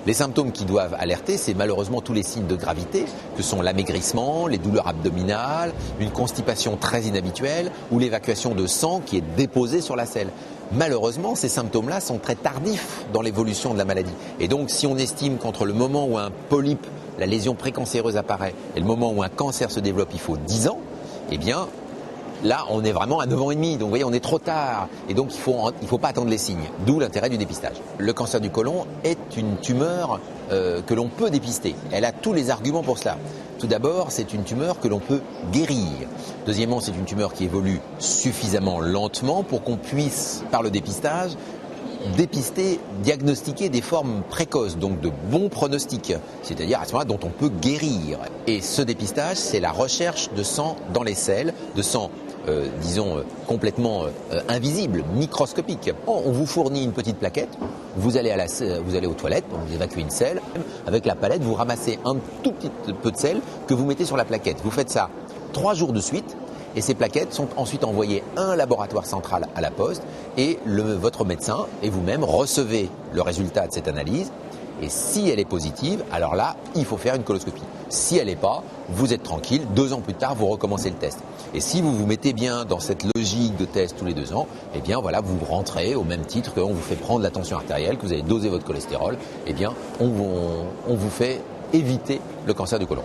Les symptômes qui doivent alerter, c'est malheureusement tous les signes de gravité, que sont l'amaigrissement, les douleurs abdominales, une constipation très inhabituelle ou l'évacuation de sang qui est déposée sur la selle. Malheureusement, ces symptômes-là sont très tardifs dans l'évolution de la maladie. Et donc, si on estime qu'entre le moment où un polype, la lésion précancéreuse apparaît, et le moment où un cancer se développe, il faut 10 ans, eh bien, là, on est vraiment à 9 ans et demi. Donc, vous voyez, on est trop tard. Et donc, il faut pas attendre les signes. D'où l'intérêt du dépistage. Le cancer du côlon est une tumeur que l'on peut dépister. Elle a tous les arguments pour cela. Tout d'abord, c'est une tumeur que l'on peut guérir. Deuxièmement, c'est une tumeur qui évolue suffisamment lentement pour qu'on puisse, par le dépistage, dépister, diagnostiquer des formes précoces, donc de bons pronostics, c'est-à-dire à ce moment-là dont on peut guérir. Et ce dépistage, c'est la recherche de sang dans les selles, de sang complètement invisible, microscopique. On vous fournit une petite plaquette, vous allez aux toilettes, vous évacuez une selle, avec la palette, vous ramassez un tout petit peu de sel que vous mettez sur la plaquette. Vous faites ça 3 jours de suite. Et ces plaquettes sont ensuite envoyées à un laboratoire central à la poste et votre médecin et vous-même recevez le résultat de cette analyse. Et si elle est positive, alors là, il faut faire une coloscopie. Si elle n'est pas, vous êtes tranquille, 2 ans plus tard, vous recommencez le test. Et si vous vous mettez bien dans cette logique de test tous les 2 ans, eh bien voilà, vous rentrez au même titre qu'on vous fait prendre la tension artérielle, que vous avez dosé votre cholestérol, eh bien on vous fait éviter le cancer du côlon.